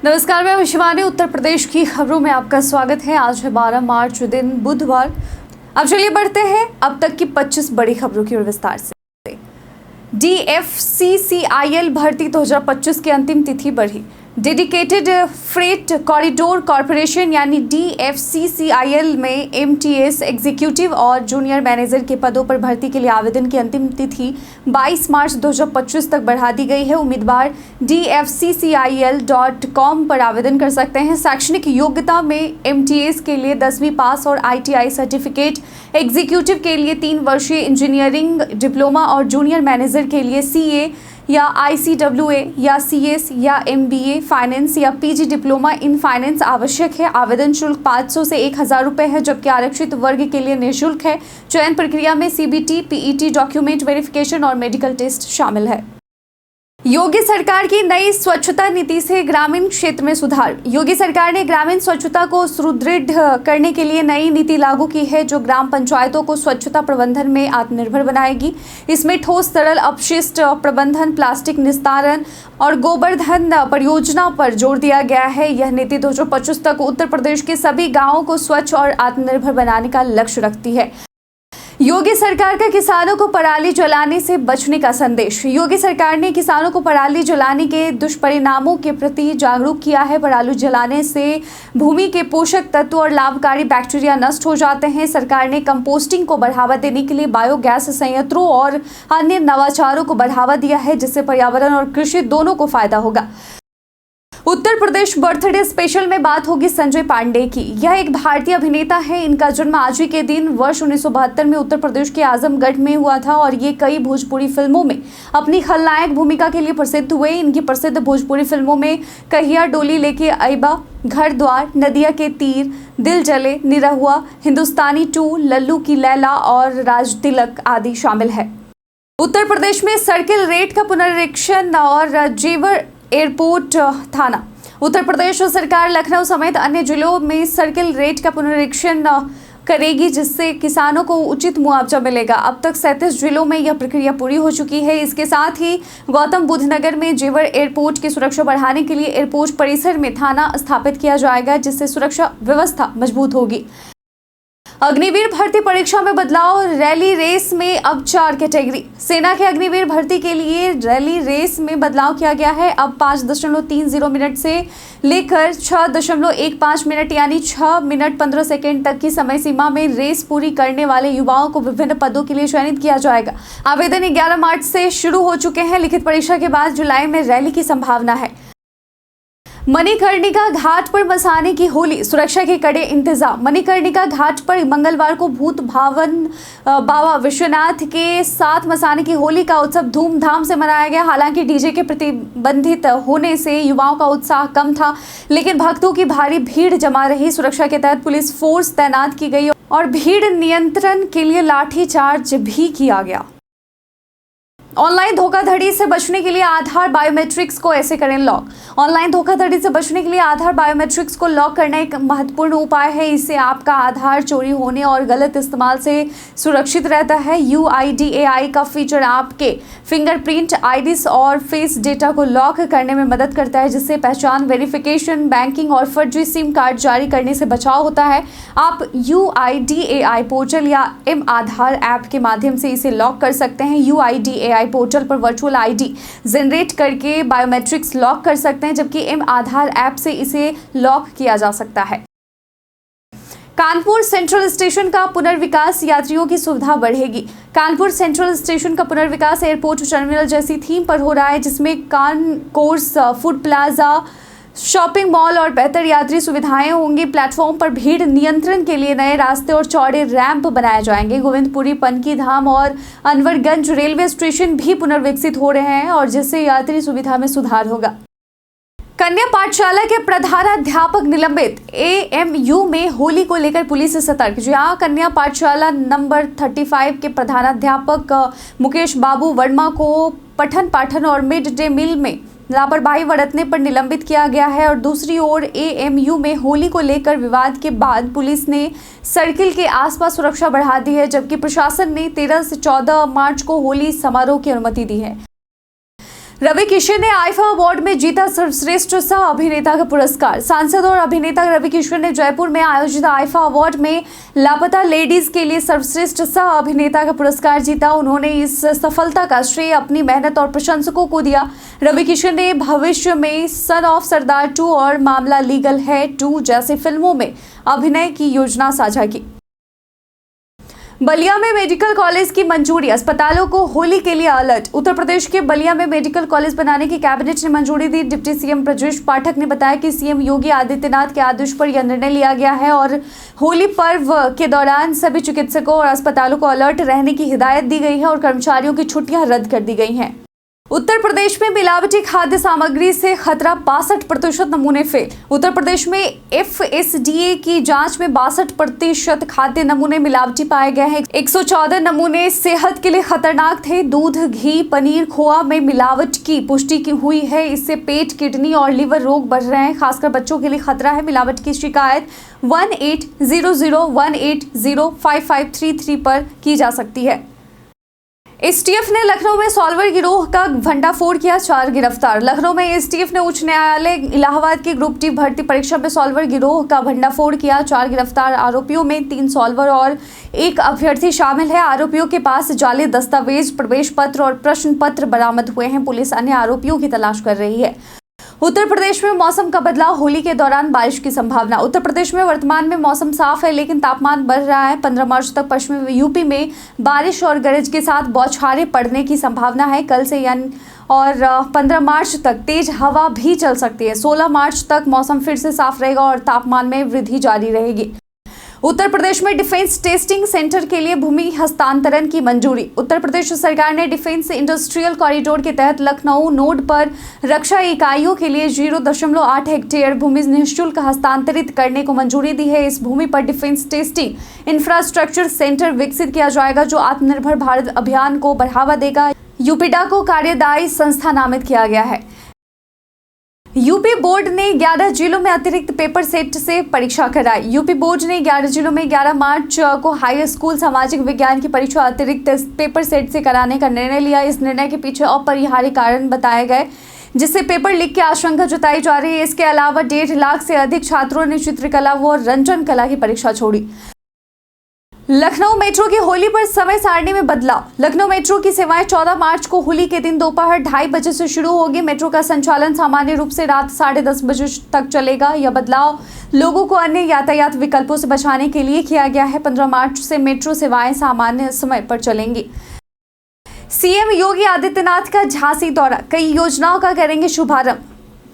नमस्कार, मैं शिवानी। उत्तर प्रदेश की खबरों में आपका स्वागत है। आज है 12 मार्च, दिन बुधवार। अब चलिए बढ़ते हैं अब तक की 25 बड़ी खबरों की ओर विस्तार से। DFCCIL भर्ती 2025 की अंतिम तिथि बढ़ी। डेडिकेटेड फ्रेट कॉरिडोर कॉरपोरेशन यानी DFCCIL में MTS एग्जीक्यूटिव और जूनियर मैनेजर के पदों पर भर्ती के लिए आवेदन की अंतिम तिथि 22 मार्च 2025 तक बढ़ा दी गई है। उम्मीदवार DFCCIL.com पर आवेदन कर सकते हैं। शैक्षणिक योग्यता में MTS के लिए 10वीं पास और ITI सर्टिफिकेट, एग्जीक्यूटिव के लिए 3 वर्षीय इंजीनियरिंग डिप्लोमा और जूनियर मैनेजर के लिए CA या ICWA या CS या MBA फाइनेंस या PG डिप्लोमा इन फाइनेंस आवश्यक है। आवेदन शुल्क 500 से 1000 रुपये है, जबकि आरक्षित वर्ग के लिए निःशुल्क है। चयन प्रक्रिया में CBT, PET, डॉक्यूमेंट वेरिफिकेशन और मेडिकल टेस्ट शामिल है। योगी सरकार की नई स्वच्छता नीति से ग्रामीण क्षेत्र में सुधार। योगी सरकार ने ग्रामीण स्वच्छता को सुदृढ़ करने के लिए नई नीति लागू की है, जो ग्राम पंचायतों को स्वच्छता प्रबंधन में आत्मनिर्भर बनाएगी। इसमें ठोस तरल अपशिष्ट प्रबंधन, प्लास्टिक निस्तारण और गोबर्धन परियोजना पर जोर दिया गया है। यह नीति 2025 तक उत्तर प्रदेश के सभी गाँवों को स्वच्छ और आत्मनिर्भर बनाने का लक्ष्य रखती है। योगी सरकार का किसानों को पराली जलाने से बचने का संदेश। योगी सरकार ने किसानों को पराली जलाने के दुष्परिणामों के प्रति जागरूक किया है। पराली जलाने से भूमि के पोषक तत्व और लाभकारी बैक्टीरिया नष्ट हो जाते हैं। सरकार ने कंपोस्टिंग को बढ़ावा देने के लिए बायोगैस संयंत्रों और अन्य नवाचारों को बढ़ावा दिया है, जिससे पर्यावरण और कृषि दोनों को फायदा होगा। उत्तर प्रदेश बर्थडे स्पेशल में बात होगी संजय पांडे की। यह एक भारतीय अभिनेता है। इनका जन्म आज ही के दिन वर्ष 1972 में उत्तर प्रदेश के आजमगढ़ में हुआ था और ये कई भोजपुरी फिल्मों में अपनी खलनायक भूमिका के लिए प्रसिद्ध हुए। इनकी प्रसिद्ध भोजपुरी फिल्मों में कहिया डोली लेके अइबा, घर द्वार, नदिया के तीर, दिल जले, निरहुआ, हिंदुस्तानी 2, लल्लू की लैला और राज तिलक आदि शामिल है। उत्तर प्रदेश में सर्किल रेट का पुनरीक्षण और जेवर एयरपोर्ट थाना। उत्तर प्रदेश सरकार लखनऊ समेत अन्य जिलों में सर्किल रेट का पुनरीक्षण करेगी, जिससे किसानों को उचित मुआवजा मिलेगा। अब तक 37 जिलों में यह प्रक्रिया पूरी हो चुकी है। इसके साथ ही गौतम बुद्ध नगर में जेवर एयरपोर्ट की सुरक्षा बढ़ाने के लिए एयरपोर्ट परिसर में थाना स्थापित किया जाएगा, जिससे सुरक्षा व्यवस्था मजबूत होगी। अग्निवीर भर्ती परीक्षा में बदलाव। रैली रेस में अब 4 कैटेगरी। सेना के अग्निवीर भर्ती के लिए रैली रेस में बदलाव किया गया है। अब 5.30 मिनट से लेकर 6.15 मिनट यानी 6 मिनट 15 सेकेंड तक की समय सीमा में रेस पूरी करने वाले युवाओं को विभिन्न पदों के लिए चयनित किया जाएगा। आवेदन 11 मार्च से शुरू हो चुके हैं। लिखित परीक्षा के बाद जुलाई में रैली की संभावना है। मणिकर्णिका घाट पर मसाने की होली, सुरक्षा के कड़े इंतजाम। मणिकर्णिका घाट पर मंगलवार को भूत भावन बाबा विश्वनाथ के साथ मसाने की होली का उत्सव धूमधाम से मनाया गया। हालांकि डीजे के प्रतिबंधित होने से युवाओं का उत्साह कम था, लेकिन भक्तों की भारी भीड़ जमा रही। सुरक्षा के तहत पुलिस फोर्स तैनात की गई और भीड़ नियंत्रण के लिए लाठीचार्ज भी किया गया। ऑनलाइन धोखाधड़ी से बचने के लिए आधार बायोमेट्रिक्स को ऐसे करें लॉक। ऑनलाइन धोखाधड़ी से बचने के लिए आधार बायोमेट्रिक्स को लॉक करना एक महत्वपूर्ण उपाय है। इससे आपका आधार चोरी होने और गलत इस्तेमाल से सुरक्षित रहता है। UIDAI का फीचर आपके फिंगरप्रिंट, आईडिस और फेस डेटा को लॉक करने में मदद करता है, जिससे पहचान वेरिफिकेशन, बैंकिंग और फर्जी सिम कार्ड जारी करने से बचाव होता है। आप UIDAI पोर्टल या M-आधार ऐप के माध्यम से इसे लॉक कर सकते हैं। UIDAI पोर्टल पर वर्चुअल ID जनरेट करके बायोमेट्रिक्स लॉक कर सकते हैं, जबकि M-आधार ऐप से इसे लॉक किया जा सकता है। कानपुर सेंट्रल स्टेशन का पुनर्विकास, यात्रियों की सुविधा बढ़ेगी। कानपुर सेंट्रल स्टेशन का पुनर्विकास एयरपोर्ट टर्मिनल जैसी थीम पर हो रहा है, जिसमें concourse, food plaza, shopping mall और बेहतर यात्री सुविधाएं होंगी। प्लेटफॉर्म पर भीड़ नियंत्रण के लिए नए रास्ते और चौड़े रैंप बनाए जाएंगे। गोविंदपुरी, पनकी धाम और अनवरगंज रेलवे स्टेशन भी पुनर्विकसित हो रहे हैं, और जिससे यात्री सुविधा में सुधार होगा। कन्या पाठशाला के प्रधानाध्यापक निलंबित। AMU में होली को लेकर पुलिस सतर्क। जहां कन्या पाठशाला नंबर 35 के प्रधानाध्यापक मुकेश बाबू वर्मा को पठन पाठन और मिड डे मील में लापरवाही बरतने पर निलंबित किया गया है। और दूसरी ओर AMU में होली को लेकर विवाद के बाद पुलिस ने सर्किल के आसपास सुरक्षा बढ़ा दी है, जबकि प्रशासन ने 13 से 14 मार्च को होली समारोह की अनुमति दी है। रवि किशन ने आईफा अवार्ड में जीता सर्वश्रेष्ठ सह अभिनेता का पुरस्कार। सांसद और अभिनेता रवि किशन ने जयपुर में आयोजित आईफा अवार्ड में लापता लेडीज के लिए सर्वश्रेष्ठ सह अभिनेता का पुरस्कार जीता। उन्होंने इस सफलता का श्रेय अपनी मेहनत और प्रशंसकों को दिया। रवि किशन ने भविष्य में सन ऑफ सरदार 2 और मामला लीगल है 2 जैसी फिल्मों में अभिनय की योजना साझा की। बलिया में मेडिकल कॉलेज की मंजूरी, अस्पतालों को होली के लिए अलर्ट। उत्तर प्रदेश के बलिया में मेडिकल कॉलेज बनाने की कैबिनेट ने मंजूरी दी। डिप्टी सीएम ब्रजेश पाठक ने बताया कि सीएम योगी आदित्यनाथ के आदेश पर यह निर्णय लिया गया है और होली पर्व के दौरान सभी चिकित्सकों और अस्पतालों को अलर्ट रहने की हिदायत दी गई है और कर्मचारियों की छुट्टियां रद्द कर दी गई हैं। उत्तर प्रदेश में मिलावटी खाद्य सामग्री से खतरा, 62% नमूने फेल। उत्तर प्रदेश में एफएसडीए की जांच में 62% खाद्य नमूने मिलावटी पाए गए हैं। 114 नमूने सेहत के लिए खतरनाक थे। दूध, घी, पनीर, खोआ में मिलावट की पुष्टि की हुई है। इससे पेट, किडनी और लिवर रोग बढ़ रहे हैं। खासकर बच्चों के लिए खतरा है। मिलावट की शिकायत 180018055533 पर की जा सकती है। एसटीएफ ने लखनऊ में सॉल्वर गिरोह का भंडाफोड़ किया, 4 गिरफ्तार। लखनऊ में एसटीएफ ने उच्च न्यायालय इलाहाबाद की ग्रुप डी भर्ती परीक्षा में सॉल्वर गिरोह का भंडाफोड़ किया। 4 गिरफ्तार आरोपियों में 3 सॉल्वर और 1 अभ्यर्थी शामिल है। आरोपियों के पास जाली दस्तावेज, प्रवेश पत्र और प्रश्न पत्र बरामद हुए हैं। पुलिस अन्य आरोपियों की तलाश कर रही है। उत्तर प्रदेश में मौसम का बदलाव, होली के दौरान बारिश की संभावना। उत्तर प्रदेश में वर्तमान में मौसम साफ है लेकिन तापमान बढ़ रहा है। 15 मार्च तक पश्चिमी यूपी में बारिश और गरज के साथ बौछारें पड़ने की संभावना है। कल से और 15 मार्च तक तेज हवा भी चल सकती है। 16 मार्च तक मौसम फिर से साफ रहेगा और तापमान में वृद्धि जारी रहेगी। उत्तर प्रदेश में डिफेंस टेस्टिंग सेंटर के लिए भूमि हस्तांतरण की मंजूरी। उत्तर प्रदेश सरकार ने डिफेंस इंडस्ट्रियल कॉरिडोर के तहत लखनऊ नोड पर रक्षा इकाइयों के लिए 0.8 हेक्टेयर भूमि निःशुल्क हस्तांतरित करने को मंजूरी दी है। इस भूमि पर डिफेंस टेस्टिंग इंफ्रास्ट्रक्चर सेंटर विकसित किया जाएगा जो आत्मनिर्भर भारत अभियान को बढ़ावा देगा। यूपीडा को कार्यदायी संस्था नामित किया गया है। यूपी बोर्ड ने 11 जिलों में अतिरिक्त पेपर सेट से परीक्षा कराई। यूपी बोर्ड ने 11 जिलों में 11 मार्च को हाई स्कूल सामाजिक विज्ञान की परीक्षा अतिरिक्त पेपर सेट से कराने का निर्णय लिया। इस निर्णय के पीछे अपरिहार्य कारण बताए गए जिससे पेपर लीक की आशंका जताई जा रही है। इसके अलावा 1.5 लाख से अधिक छात्रों ने चित्रकला व रंजन कला की परीक्षा छोड़ी। लखनऊ मेट्रो की होली पर समय सारणी में बदलाव। लखनऊ मेट्रो की सेवाएं 14 मार्च को होली के दिन दोपहर 2:30 बजे से शुरू होगी। मेट्रो का संचालन सामान्य रूप से रात 10:30 बजे तक चलेगा। यह बदलाव लोगों को अन्य यातायात विकल्पों से बचाने के लिए किया गया है। 15 मार्च से मेट्रो सेवाएं सामान्य समय पर चलेंगी। सीएम योगी आदित्यनाथ का झांसी दौरा, कई योजनाओं का करेंगे शुभारंभ।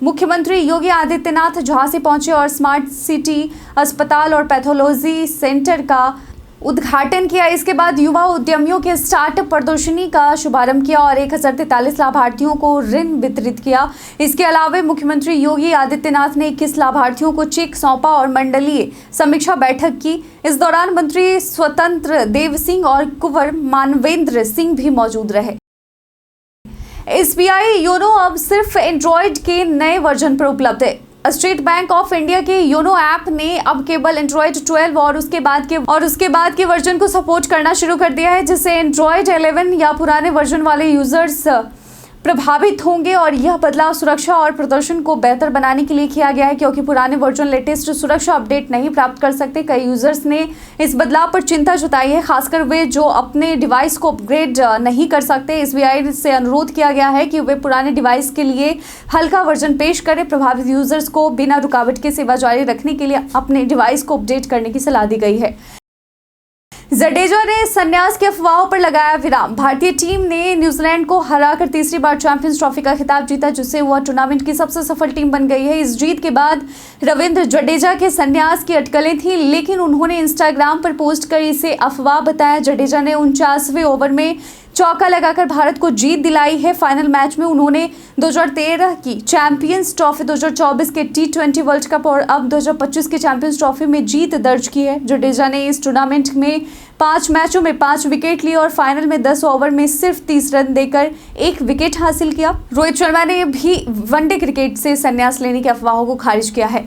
मुख्यमंत्री योगी आदित्यनाथ झांसी पहुंचे और स्मार्ट सिटी अस्पताल और पैथोलॉजी सेंटर का उद्घाटन किया। इसके बाद युवा उद्यमियों के स्टार्टअप प्रदर्शनी का शुभारंभ किया और 1043 लाभार्थियों को ऋण वितरित किया। इसके अलावा मुख्यमंत्री योगी आदित्यनाथ ने 21 लाभार्थियों को चेक सौंपा और मंडलीय समीक्षा बैठक की। इस दौरान मंत्री स्वतंत्र देव सिंह और कुंवर मानवेंद्र सिंह भी मौजूद रहे। SBI योनो अब सिर्फ एंड्रॉयड के नए वर्जन पर उपलब्ध है। स्टेट बैंक ऑफ इंडिया के योनो ऐप ने अब केवल एंड्रॉयड 12 और उसके बाद के वर्जन को सपोर्ट करना शुरू कर दिया है, जिससे एंड्रॉयड 11 या पुराने वर्जन वाले यूजर्स प्रभावित होंगे। और यह बदलाव सुरक्षा और प्रदर्शन को बेहतर बनाने के लिए किया गया है क्योंकि पुराने वर्जन लेटेस्ट सुरक्षा अपडेट नहीं प्राप्त कर सकते। कई यूजर्स ने इस बदलाव पर चिंता जताई है, खासकर वे जो अपने डिवाइस को अपग्रेड नहीं कर सकते। SBI से अनुरोध किया गया है कि वे पुराने डिवाइस के लिए हल्का वर्जन पेश करें। प्रभावित यूजर्स को बिना रुकावट के सेवा जारी रखने के लिए अपने डिवाइस को अपडेट करने की सलाह दी गई है। जडेजा ने संन्यास की अफवाहों पर लगाया विराम। भारतीय टीम ने न्यूजीलैंड को हराकर तीसरी बार चैंपियंस ट्रॉफी का खिताब जीता, जिससे वह टूर्नामेंट की सबसे सफल टीम बन गई है। इस जीत के बाद रविंद्र जडेजा के संन्यास की अटकलें थीं, लेकिन उन्होंने इंस्टाग्राम पर पोस्ट कर इसे अफवाह बताया। जडेजा ने 49वें ओवर में चौका लगाकर भारत को जीत दिलाई है। फाइनल मैच में उन्होंने 2013 की चैंपियंस ट्रॉफी, 2024 के T20 वर्ल्ड कप और अब 2025 की चैंपियंस ट्रॉफी में जीत दर्ज की है। जडेजा ने इस टूर्नामेंट में 5 मैचों में 5 विकेट लिए और फाइनल में 10 ओवर में सिर्फ 30 रन देकर 1 विकेट हासिल किया। रोहित शर्मा ने भी वनडे क्रिकेट से संन्यास लेने की अफवाहों को खारिज किया है।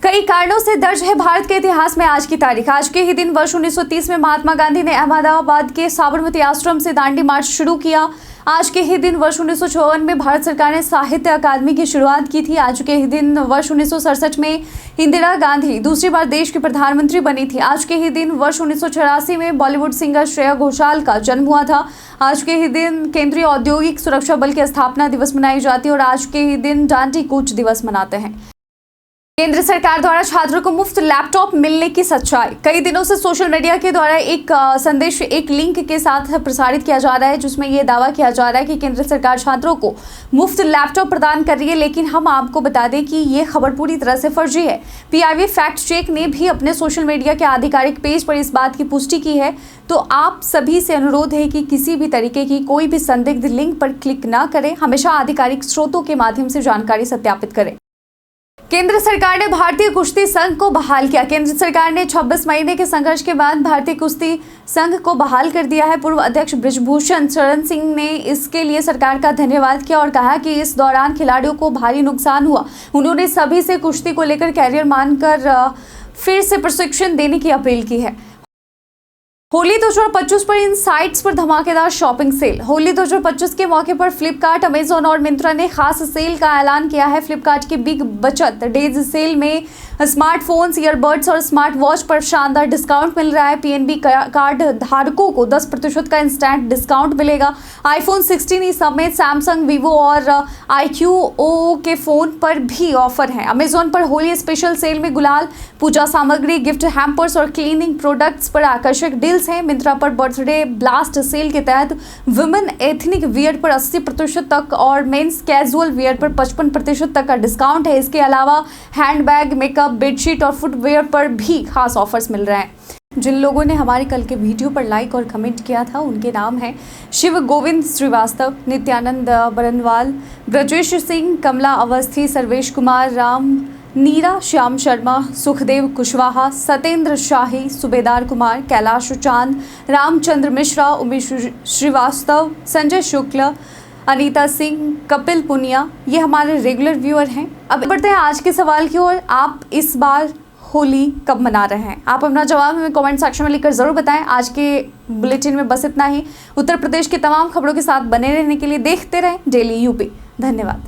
कई कारणों से दर्ज है भारत के इतिहास में आज की तारीख। आज के ही दिन वर्ष 1930 में महात्मा गांधी ने अहमदाबाद के साबरमती आश्रम से दांडी मार्च शुरू किया। आज के ही दिन वर्ष 1954 में भारत सरकार ने साहित्य अकादमी की शुरुआत की थी। आज के ही दिन वर्ष 1967 में इंदिरा गांधी दूसरी बार देश की प्रधानमंत्री बनी थी। आज के ही दिन वर्ष 1984 में बॉलीवुड सिंगर श्रेया घोषाल का जन्म हुआ था। आज के ही दिन केंद्रीय औद्योगिक सुरक्षा बल की स्थापना दिवस मनाई जाती है और आज के ही दिन डांडी कूच दिवस मनाते हैं। केंद्र सरकार द्वारा छात्रों को मुफ्त लैपटॉप मिलने की सच्चाई। कई दिनों से सोशल मीडिया के द्वारा एक संदेश एक लिंक के साथ प्रसारित किया जा रहा है, जिसमें यह दावा किया जा रहा है कि केंद्र सरकार छात्रों को मुफ्त लैपटॉप प्रदान कर रही है। लेकिन हम आपको बता दें कि ये खबर पूरी तरह से फर्जी है। PIB फैक्ट चेक ने भी अपने सोशल मीडिया के आधिकारिक पेज पर इस बात की पुष्टि की है। तो आप सभी से अनुरोध है कि किसी भी तरीके की कोई भी संदिग्ध लिंक पर क्लिक ना करें। हमेशा आधिकारिक स्रोतों के माध्यम से जानकारी सत्यापित करें। केंद्र सरकार ने भारतीय कुश्ती संघ को बहाल किया। केंद्र सरकार ने 26 महीने के संघर्ष के बाद भारतीय कुश्ती संघ को बहाल कर दिया है। पूर्व अध्यक्ष बृजभूषण शरण सिंह ने इसके लिए सरकार का धन्यवाद किया और कहा कि इस दौरान खिलाड़ियों को भारी नुकसान हुआ। उन्होंने सभी से कुश्ती को लेकर कैरियर मानकर फिर से प्रशिक्षण देने की अपील की है। होली 2025 पर इन साइट्स पर धमाकेदार शॉपिंग सेल। होली 2025 के मौके पर फ्लिपकार्ट, अमेजॉन और मिंत्रा ने खास सेल का ऐलान किया है। फ्लिपकार्ट की बिग बचत डेज सेल में स्मार्टफोन्स, ईयरबड्स और स्मार्ट वॉच पर शानदार डिस्काउंट मिल रहा है। PNB कार्ड धारकों को 10% का इंस्टेंट डिस्काउंट मिलेगा। iPhone 16 समेत सैमसंग, वीवो और iQOO के फोन पर भी ऑफर है। अमेजॉन पर होली स्पेशल सेल में गुलाल, पूजा सामग्री, गिफ्ट हैम्पर्स और क्लीनिंग प्रोडक्ट्स पर आकर्षक डील्स हैं। मिंत्रा पर बर्थडे ब्लास्ट सेल के तहत वुमेन एथनिक वियर पर 80% तक और मेंस कैजुअल वियर पर 55% तक का डिस्काउंट है। इसके अलावा हैंडबैग, मेकअप, बेडशीट और फुटवेयर पर भी खास ऑफर्स मिल रहे हैं। जिन लोगों ने हमारे कल के वीडियो पर लाइक और कमेंट किया था उनके नाम हैं शिव गोविंद श्रीवास्तव, नित्यानंद बरनवाल, ब्रजेश सिंह, कमला अवस्थी, सर्वेश कुमार राम, नीरा श्याम शर्मा, सुखदेव कुशवाहा, सतेंद्र शाही, सुबेदार कुमार, कैलाश चांद, रामचंद्र मिश्रा, उमेश श्रीवास्तव, संजय शुक्ल, अनीता सिंह, कपिल पुनिया, ये हमारे रेगुलर व्यूअर हैं। अब बढ़ते हैं आज के सवाल की ओर। आप इस बार होली कब मना रहे हैं? आप अपना जवाब हमें कमेंट सेक्शन में लिखकर जरूर बताएं। आज के बुलेटिन में बस इतना ही। उत्तर प्रदेश की तमाम खबरों के साथ बने रहने के लिए देखते रहें डेली यूपी। धन्यवाद।